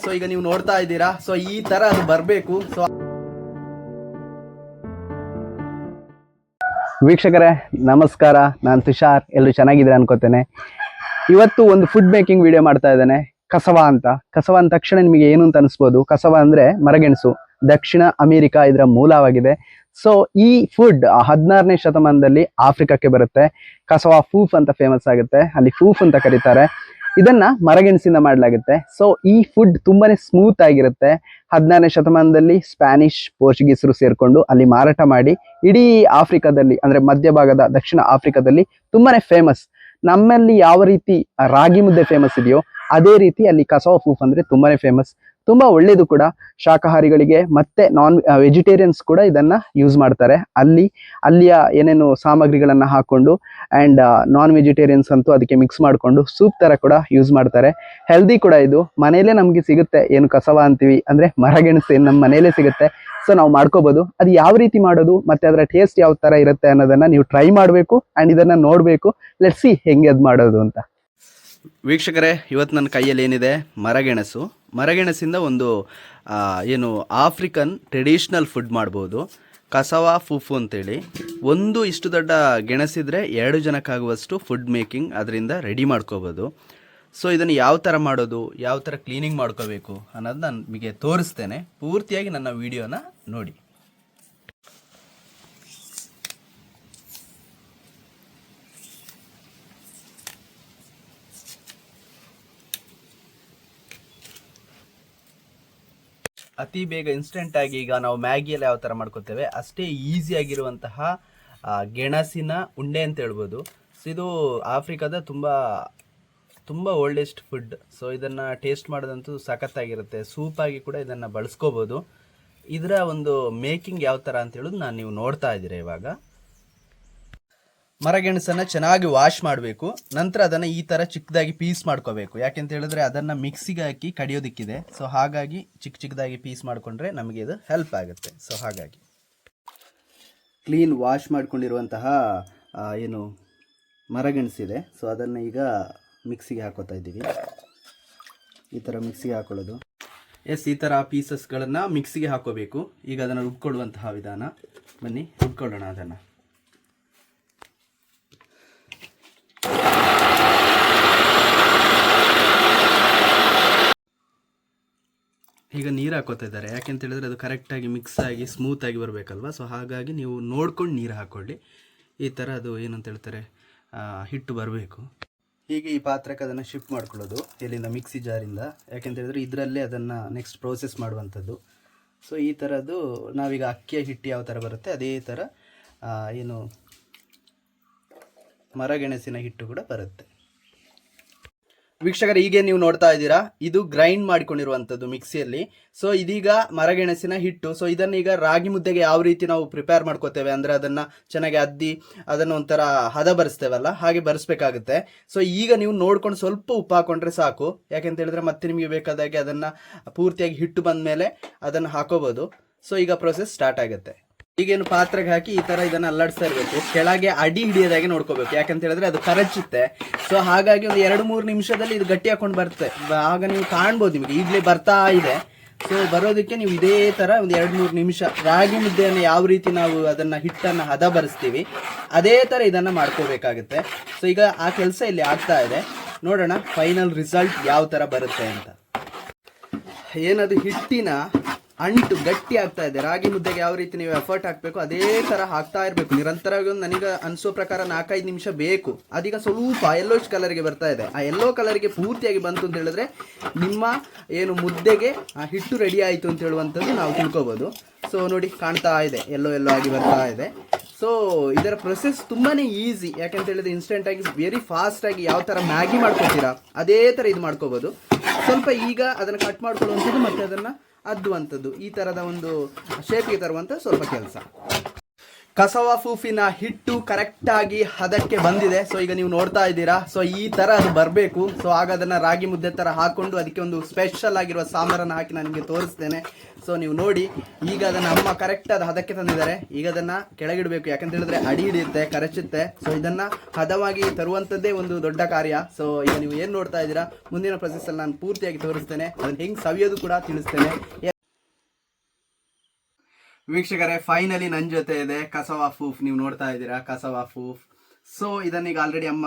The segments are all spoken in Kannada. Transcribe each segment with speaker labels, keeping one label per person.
Speaker 1: ಸೊ ಈಗ ನೀವು ನೋಡ್ತಾ ಇದ್ದೀರಾ, ಸೊ ಈ ತರ ಅದು ಬರಬೇಕು. ಸೊ
Speaker 2: ವೀಕ್ಷಕರೇ ನಮಸ್ಕಾರ, ನಾನು ತುಷಾರ್. ಎಲ್ಲರೂ ಚೆನ್ನಾಗಿದ್ರೆ ಅನ್ಕೋತೇನೆ. ಇವತ್ತು ಒಂದು ಫುಡ್ ಮೇಕಿಂಗ್ ವಿಡಿಯೋ ಮಾಡ್ತಾ ಇದ್ದೇನೆ. ಕಸವ ಅಂತ ಅಂದ ತಕ್ಷಣ ನಿಮಗೆ ಏನು ಅಂತ ಅನಿಸ್ಬೋದು. ಕಸವ ಅಂದ್ರೆ ಮರಗೆಣಸು. ದಕ್ಷಿಣ ಅಮೆರಿಕಾ ಇದರ ಮೂಲವಾಗಿದೆ. ಸೊ ಈ ಫುಡ್ 16ನೇ ಶತಮಾನದಲ್ಲಿ ಆಫ್ರಿಕಾಕ್ಕೆ ಬರುತ್ತೆ. ಕಸವ ಫೂಫ್ ಅಂತ ಫೇಮಸ್ ಆಗುತ್ತೆ, ಅಲ್ಲಿ ಫೂಫ್ ಅಂತ ಕರೀತಾರೆ. ಇದನ್ನ ಮರಗೆಣಸಿಂದ ಮಾಡಲಾಗುತ್ತೆ. ಸೊ ಈ ಫುಡ್ ತುಂಬಾನೇ ಸ್ಮೂತ್ ಆಗಿರುತ್ತೆ. 16ನೇ ಶತಮಾನದಲ್ಲಿ ಸ್ಪ್ಯಾನಿಷ್, ಪೋರ್ಚುಗೀಸರು ಸೇರ್ಕೊಂಡು ಅಲ್ಲಿ ಮಾರಾಟ ಮಾಡಿ ಇಡೀ ಆಫ್ರಿಕಾದಲ್ಲಿ ಅಂದ್ರೆ ಮಧ್ಯಭಾಗದ ದಕ್ಷಿಣ ಆಫ್ರಿಕಾದಲ್ಲಿ ತುಂಬಾನೇ ಫೇಮಸ್. ನಮ್ಮಲ್ಲಿ ಯಾವ ರೀತಿ ರಾಗಿ ಮುದ್ದೆ ಫೇಮಸ್ ಇದೆಯೋ ಅದೇ ರೀತಿ ಅಲ್ಲಿ ಕಸವ ಫೂಫ್ ಅಂದ್ರೆ ತುಂಬಾನೇ ಫೇಮಸ್. ತುಂಬಾ ಒಳ್ಳೇದು ಕೂಡ ಶಾಕಾಹಾರಿಗಳಿಗೆ, ಮತ್ತೆ ನಾನ್ ವೆಜಿಟೇರಿಯನ್ಸ್ ಕೂಡ ಇದನ್ನ ಯೂಸ್ ಮಾಡ್ತಾರೆ. ಅಲ್ಲಿಯ ಏನೇನು ಸಾಮಗ್ರಿಗಳನ್ನ ಹಾಕೊಂಡು ಅಂಡ್ ನಾನ್ ವೆಜಿಟೇರಿಯನ್ಸ್ ಅಂತೂ ಅದಕ್ಕೆ ಮಿಕ್ಸ್ ಮಾಡಿಕೊಂಡು ಸೂಪ್ ತರ ಕೂಡ ಯೂಸ್ ಮಾಡ್ತಾರೆ. ಹೆಲ್ದಿ ಕೂಡ ಇದು. ಮನೆಯಲ್ಲೇ ನಮ್ಗೆ ಸಿಗುತ್ತೆ, ಏನು ಕಸವ ಅಂತೀವಿ ಅಂದ್ರೆ ಮರಗೆಣಸು ಏನು ನಮ್ಮ ಮನೆಯಲ್ಲೇ ಸಿಗುತ್ತೆ. ಸೊ ನಾವು ಮಾಡ್ಕೋಬಹುದು. ಅದು ಯಾವ ರೀತಿ ಮಾಡೋದು ಮತ್ತೆ ಅದರ ಟೇಸ್ಟ್ ಯಾವ ತರ ಇರುತ್ತೆ ಅನ್ನೋದನ್ನ ನೀವು ಟ್ರೈ ಮಾಡಬೇಕು ಅಂಡ್ ಇದನ್ನ ನೋಡ್ಬೇಕು. ಲೆಟ್ಸ್ ಸಿ ಹೆಂಗೆ ಅದು ಮಾಡೋದು ಅಂತ.
Speaker 1: ವೀಕ್ಷಕರೇ, ಇವತ್ತು ನನ್ನ ಕೈಯಲ್ಲಿ ಏನಿದೆ ಮರಗೆಣಸಿಂದ ಒಂದು ಏನು ಆಫ್ರಿಕನ್ ಟ್ರೆಡಿಷ್ನಲ್ ಫುಡ್ ಮಾಡ್ಬೋದು. ಕಸವ ಫೂಫು ಅಂತೇಳಿ ಒಂದು ಇಷ್ಟು ದೊಡ್ಡ ಗೆಣಸಿದ್ರೆ 2 ಜನಕ್ಕಾಗುವಷ್ಟು ಫುಡ್ ಮೇಕಿಂಗ್ ಅದರಿಂದ ರೆಡಿ ಮಾಡ್ಕೋಬೋದು. ಸೊ ಇದನ್ನು ಯಾವ ಥರ ಮಾಡೋದು, ಯಾವ ಥರ ಕ್ಲೀನಿಂಗ್ ಮಾಡ್ಕೋಬೇಕು ಅನ್ನೋದು ನಾನು ನಿಮಗೆ ತೋರಿಸ್ತೇನೆ. ಪೂರ್ತಿಯಾಗಿ ನನ್ನ ವಿಡಿಯೋನ ನೋಡಿ. ಅತಿ ಬೇಗ ಇನ್ಸ್ಟೆಂಟಾಗಿ ಈಗ ನಾವು ಮ್ಯಾಗಿಯಲ್ಲಿ ಯಾವ ಥರ ಮಾಡ್ಕೋತೇವೆ ಅಷ್ಟೇ ಈಸಿಯಾಗಿರುವಂತಹ ಗೆಣಸಿನ ಉಂಡೆ ಅಂತ ಹೇಳ್ಬೋದು. ಸೊ ಇದು ಆಫ್ರಿಕಾದ ತುಂಬ ಓಲ್ಡೆಸ್ಟ್ ಫುಡ್. ಸೊ ಇದನ್ನು ಟೇಸ್ಟ್ ಮಾಡೋದಂತೂ ಸಖತ್ತಾಗಿರುತ್ತೆ. ಸೂಪಾಗಿ ಕೂಡ ಇದನ್ನು ಬಳಸ್ಕೋಬೋದು. ಇದರ ಒಂದು ಮೇಕಿಂಗ್ ಯಾವ ಥರ ಅಂತ ಹೇಳೋದು ನೀವು ನೋಡ್ತಾ ಇದ್ದೀರಾ. ಇವಾಗ ಮರಗೆಣಸನ್ನು ಚೆನ್ನಾಗಿ ವಾಶ್ ಮಾಡಬೇಕು. ನಂತರ ಅದನ್ನು ಈ ಥರ ಚಿಕ್ಕದಾಗಿ ಪೀಸ್ ಮಾಡ್ಕೋಬೇಕು. ಯಾಕೆಂತ ಹೇಳಿದ್ರೆ ಅದನ್ನು ಮಿಕ್ಸಿಗೆ ಹಾಕಿ ಕಡಿಯೋದಕ್ಕಿದೆ. ಸೊ ಹಾಗಾಗಿ ಚಿಕ್ಕದಾಗಿ ಪೀಸ್ ಮಾಡಿಕೊಂಡ್ರೆ ನಮಗೆ ಇದು ಹೆಲ್ಪ್ ಆಗುತ್ತೆ. ಸೊ ಹಾಗಾಗಿ ಕ್ಲೀನ್ ವಾಶ್ ಮಾಡ್ಕೊಂಡಿರುವಂತಹ ಏನು ಮರಗೆಣಸಿದೆ, ಸೊ ಅದನ್ನು ಈಗ ಮಿಕ್ಸಿಗೆ ಹಾಕೋತಾ ಇದ್ದೀವಿ. ಈ ಥರ ಮಿಕ್ಸಿಗೆ ಹಾಕೊಳ್ಳೋದು. ಈ ಥರ ಪೀಸಸ್ಗಳನ್ನು ಮಿಕ್ಸಿಗೆ ಹಾಕೋಬೇಕು. ಈಗ ಅದನ್ನು ರುಬ್ಕೊಳ್ಳುವಂತಹ ವಿಧಾನ. ಬನ್ನಿ ರುಬ್ಕೊಳ್ಳೋಣ ಅದನ್ನು. ಈಗ ನೀರು ಹಾಕೋತಾ ಇದ್ದಾರೆ. ಯಾಕೆಂತ ಹೇಳಿದ್ರೆ ಅದು ಕರೆಕ್ಟಾಗಿ ಮಿಕ್ಸ್ ಆಗಿ ಸ್ಮೂತಾಗಿ ಬರಬೇಕಲ್ವ. ಸೊ ಹಾಗಾಗಿ ನೀವು ನೋಡ್ಕೊಂಡು ನೀರು ಹಾಕ್ಕೊಳ್ಳಿ. ಈ ಥರ ಅದು ಏನಂತ ಹೇಳ್ತಾರೆ ಹಿಟ್ಟು ಬರಬೇಕು. ಹೀಗೆ ಈ ಪಾತ್ರಕ್ಕೆ ಅದನ್ನು ಶಿಫ್ಟ್ ಮಾಡ್ಕೊಳ್ಳೋದು ಇಲ್ಲಿಂದ ಮಿಕ್ಸಿ ಜಾರಿಂದ. ಯಾಕೆಂತ ಹೇಳಿದ್ರೆ ಇದರಲ್ಲೇ ಅದನ್ನು ನೆಕ್ಸ್ಟ್ ಪ್ರೋಸೆಸ್ ಮಾಡುವಂಥದ್ದು. ಸೊ ಈ ಥರದ್ದು ನಾವೀಗ ಅಕ್ಕಿಯ ಹಿಟ್ಟು ಯಾವ ಥರ ಬರುತ್ತೆ ಅದೇ ಥರ ಏನು ಮರಗೆಣಸಿನ ಹಿಟ್ಟು ಕೂಡ ಬರುತ್ತೆ. ವೀಕ್ಷಕರು, ಹೀಗೆ ನೀವು ನೋಡ್ತಾ ಇದ್ದೀರಾ, ಇದು ಗ್ರೈಂಡ್ ಮಾಡಿಕೊಂಡಿರುವಂಥದ್ದು ಮಿಕ್ಸಿಯಲ್ಲಿ. ಸೊ ಇದೀಗ ಮರಗೆಣಸಿನ ಹಿಟ್ಟು. ಸೊ ಇದನ್ನು ಈಗ ರಾಗಿ ಮುದ್ದೆಗೆ ಯಾವ ರೀತಿ ನಾವು ಪ್ರಿಪೇರ್ ಮಾಡ್ಕೋತೇವೆ ಅಂದರೆ ಅದನ್ನು ಚೆನ್ನಾಗಿ ಅದ್ದಿ ಅದನ್ನು ಒಂಥರ ಹದ ಬರೆಸ್ತೇವಲ್ಲ, ಹಾಗೆ ಬರೆಸ್ಬೇಕಾಗುತ್ತೆ. ಸೊ ಈಗ ನೀವು ನೋಡ್ಕೊಂಡು ಸ್ವಲ್ಪ ಉಪ್ಪು ಹಾಕೊಂಡ್ರೆ ಸಾಕು. ಯಾಕೆಂತ ಹೇಳಿದ್ರೆ ಮತ್ತೆ ನಿಮಗೆ ಬೇಕಾದಾಗೆ ಅದನ್ನು ಪೂರ್ತಿಯಾಗಿ ಹಿಟ್ಟು ಬಂದ ಮೇಲೆ ಅದನ್ನು ಹಾಕೋಬೋದು. ಸೊ ಈಗ ಪ್ರೊಸೆಸ್ ಸ್ಟಾರ್ಟ್ ಆಗುತ್ತೆ. ಈಗೇನು ಪಾತ್ರೆಗೆ ಹಾಕಿ ಈ ತರ ಇದನ್ನ ಅಲ್ಲಾಡಿಸ್ತಾ ಇರಬೇಕು. ಕೆಳಗೆ ಅಡಿ ಹಿಡಿಯೋದಾಗೆ ನೋಡ್ಕೋಬೇಕು. ಯಾಕಂತ ಹೇಳಿದ್ರೆ ಅದು ಕರಚುತ್ತೆ. ಸೊ ಹಾಗಾಗಿ ಒಂದು 2-3 ನಿಮಿಷದಲ್ಲಿ ಇದು ಗಟ್ಟಿ ಹಾಕೊಂಡು ಬರುತ್ತೆ. ಆಗ ನೀವು ಕಾಣ್ಬೋದು, ನಿಮಗೆ ಈಗಲೇ ಬರ್ತಾ ಇದೆ. ಸೊ ಬರೋದಕ್ಕೆ ನೀವು ಇದೇ ತರ ಒಂದು 2-3 ನಿಮಿಷ ರಾಗಿ ಮುದ್ದೆಯನ್ನು ಯಾವ ರೀತಿ ನಾವು ಅದನ್ನ ಹಿಟ್ಟನ್ನು ಹದ ಬರೆಸ್ತೀವಿ ಅದೇ ತರ ಇದನ್ನ ಮಾಡ್ಕೋಬೇಕಾಗುತ್ತೆ. ಸೊ ಈಗ ಆ ಕೆಲಸ ಇಲ್ಲಿ ಆಗ್ತಾ ಇದೆ. ನೋಡೋಣ ಫೈನಲ್ ರಿಸಲ್ಟ್ ಯಾವ ತರ ಬರುತ್ತೆ ಅಂತ. ಏನದು ಹಿಟ್ಟಿನ ಅಂಟು ಗಟ್ಟಿ ಆಗ್ತಾ ಇದೆ. ರಾಗಿ ಮುದ್ದೆಗೆ ಯಾವ ರೀತಿ ನೀವು ಎಫರ್ಟ್ ಹಾಕಬೇಕು ಅದೇ ಥರ ಹಾಕ್ತಾ ಇರಬೇಕು ನಿರಂತರವಾಗಿ. ಒಂದು ನನಗೆ ಅನಿಸೋ ಪ್ರಕಾರ 4-5 ನಿಮಿಷ ಬೇಕು. ಅದೀಗ ಸ್ವಲ್ಪ ಯೆಲ್ಲೋಶ್ ಕಲರ್ಗೆ ಬರ್ತಾ ಇದೆ. ಆ ಯೆಲ್ಲೋ ಕಲರ್ಗೆ ಪೂರ್ತಿಯಾಗಿ ಬಂತು ಅಂತ ಹೇಳಿದ್ರೆ ನಿಮ್ಮ ಏನು ಮುದ್ದೆಗೆ ಆ ಹಿಟ್ಟು ರೆಡಿ ಆಯಿತು ಅಂತ ಹೇಳುವಂಥದ್ದು ನಾವು ತಿಳ್ಕೊಬೋದು. ಸೊ ನೋಡಿ, ಕಾಣ್ತಾ ಇದೆ, ಎಲ್ಲೋ ಆಗಿ ಬರ್ತಾ ಇದೆ. ಸೊ ಇದರ ಪ್ರೊಸೆಸ್ ತುಂಬಾ ಈಸಿ. ಯಾಕೆಂತ ಹೇಳಿದ್ರೆ ಇನ್ಸ್ಟೆಂಟಾಗಿ ವೆರಿ ಫಾಸ್ಟಾಗಿ ಯಾವ ಥರ ಮ್ಯಾಗಿ ಮಾಡ್ಕೊತೀರಾ ಅದೇ ಥರ ಇದು ಮಾಡ್ಕೋಬೋದು. ಸ್ವಲ್ಪ ಈಗ ಅದನ್ನು ಕಟ್ ಮಾಡ್ಕೊಳ್ಳುವಂಥದ್ದು ಮತ್ತು ಅದನ್ನು ಅದ್ದುವಂಥದ್ದು, ಈ ಥರದ ಒಂದು ಶೇಪಿಗೆ ತರುವಂಥ ಸ್ವಲ್ಪ ಕೆಲಸ. ಕಸವ ಫೂಫಿನ ಹಿಟ್ಟು ಕರೆಕ್ಟ್ ಆಗಿ ಹದಕ್ಕೆ ಬಂದಿದೆ. ಸೊ ಈಗ ನೀವು ನೋಡ್ತಾ ಇದ್ದೀರಾ. ಸೊ ಈ ತರ ಅದು ಬರಬೇಕು. ಸೊ ಆಗ ಅದನ್ನ ರಾಗಿ ಮುದ್ದೆ ತರ ಹಾಕೊಂಡು ಅದಕ್ಕೆ ಒಂದು ಸ್ಪೆಷಲ್ ಆಗಿರುವ ಸಾಂಬಾರನ್ನು ಹಾಕಿ ನಾನು ನಿಮಗೆ ತೋರಿಸ್ತೇನೆ. ಸೊ ನೀವು ನೋಡಿ, ಈಗ ಅದನ್ನ ಅಮ್ಮ ಕರೆಕ್ಟ್ ಆದ ಹದಕ್ಕೆ ತಂದಿದ್ದಾರೆ. ಈಗ ಅದನ್ನ ಕೆಳಗಿಡಬೇಕು, ಯಾಕಂತ ಹೇಳಿದ್ರೆ ಅಡಿ ಹಿಡಿಯುತ್ತೆ, ಕರಚುತ್ತೆ. ಸೊ ಇದನ್ನ ಹದವಾಗಿ ತರುವಂತದ್ದೇ ಒಂದು ದೊಡ್ಡ ಕಾರ್ಯ. ಸೊ ಈಗ ನೀವು ಏನ್ ನೋಡ್ತಾ ಇದ್ದೀರಾ, ಮುಂದಿನ ಪ್ರೊಸೆಸ್ ಅಲ್ಲಿ ನಾನು ಪೂರ್ತಿಯಾಗಿ ತೋರಿಸ್ತೇನೆ. ಅದನ್ನ ಹೆಂಗ್ ಸವಿಯೋದು ಕೂಡ ತಿಳಿಸ್ತೇನೆ. ವೀಕ್ಷಕರೇ, ಫೈನಲಿ ನನ್ನ ಜೊತೆ ಇದೆ ಕಸವ ಫೂಫ್. ನೀವು ನೋಡ್ತಾ ಇದ್ದೀರಾ ಕಸವ ಫೂಫ್. ಸೊ ಇದನ್ನೀಗ ಆಲ್ರೆಡಿ ಅಮ್ಮ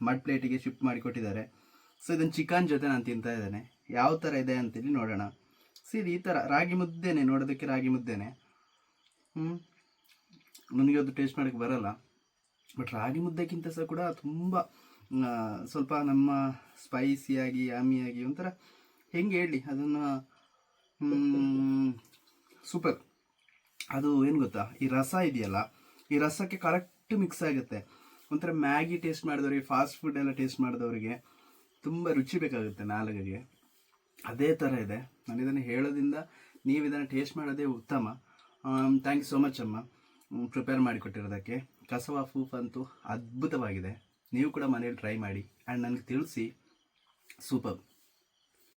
Speaker 1: ಮಡ್ ಪ್ಲೇಟಿಗೆ ಶಿಫ್ಟ್ ಮಾಡಿ ಕೊಟ್ಟಿದ್ದಾರೆ. ಸೊ ಇದನ್ನು ಚಿಕನ್ ಜೊತೆ ನಾನು ತಿಂತಾ ಇದ್ದೇನೆ. ಯಾವ ಥರ ಇದೆ ಅಂತೇಳಿ ನೋಡೋಣ. ಇದು ಈ ಥರ ರಾಗಿ ಮುದ್ದೆನೆ, ನೋಡೋದಕ್ಕೆ ರಾಗಿ ಮುದ್ದೆನೆ. ನನಗೆ ಅದು ಟೇಸ್ಟ್ ಮಾಡೋಕ್ಕೆ ಬರಲ್ಲ, ಬಟ್ ರಾಗಿ ಮುದ್ದೆಗಿಂತ ಸಹ ಕೂಡ ತುಂಬ ಸ್ವಲ್ಪ ನಮ್ಮ ಸ್ಪೈಸಿಯಾಗಿ ಯಾಮಿಯಾಗಿ ಒಂಥರ ಹೆಂಗೆ ಹೇಳಿ ಅದನ್ನು, ಸೂಪರ್. ಅದು ಏನು ಗೊತ್ತಾ, ಈ ರಸ ಇದೆಯಲ್ಲ, ಈ ರಸಕ್ಕೆ ಕರೆಕ್ಟ್ ಮಿಕ್ಸ್ ಆಗುತ್ತೆ. ಒಂಥರ ಮ್ಯಾಗಿ ಟೇಸ್ಟ್ ಮಾಡಿದವರಿಗೆ, ಫಾಸ್ಟ್ ಫುಡ್ ಎಲ್ಲ ಟೇಸ್ಟ್ ಮಾಡಿದವರಿಗೆ ತುಂಬ ರುಚಿ ಬೇಕಾಗುತ್ತೆ ನಾಲಿಗೆಗೆ. ಅದೇ ಥರ ಇದೆ. ನಾನು ಇದನ್ನು ಹೇಳೋದ್ರಿಂದ ನೀವು ಇದನ್ನು ಟೇಸ್ಟ್ ಮಾಡೋದೇ ಉತ್ತಮ. ಥ್ಯಾಂಕ್ ಯು ಸೋ ಮಚ್ ಅಮ್ಮ, ಪ್ರಿಪೇರ್ ಮಾಡಿಕೊಟ್ಟಿರೋದಕ್ಕೆ. ಕಸವ ಫೂಫ್ ಅಂತೂ ಅದ್ಭುತವಾಗಿದೆ. ನೀವು ಕೂಡ ಮನೇಲಿ ಟ್ರೈ ಮಾಡಿ ಆ್ಯಂಡ್ ನನಗೆ ತಿಳಿಸಿ. ಸೂಪರ್.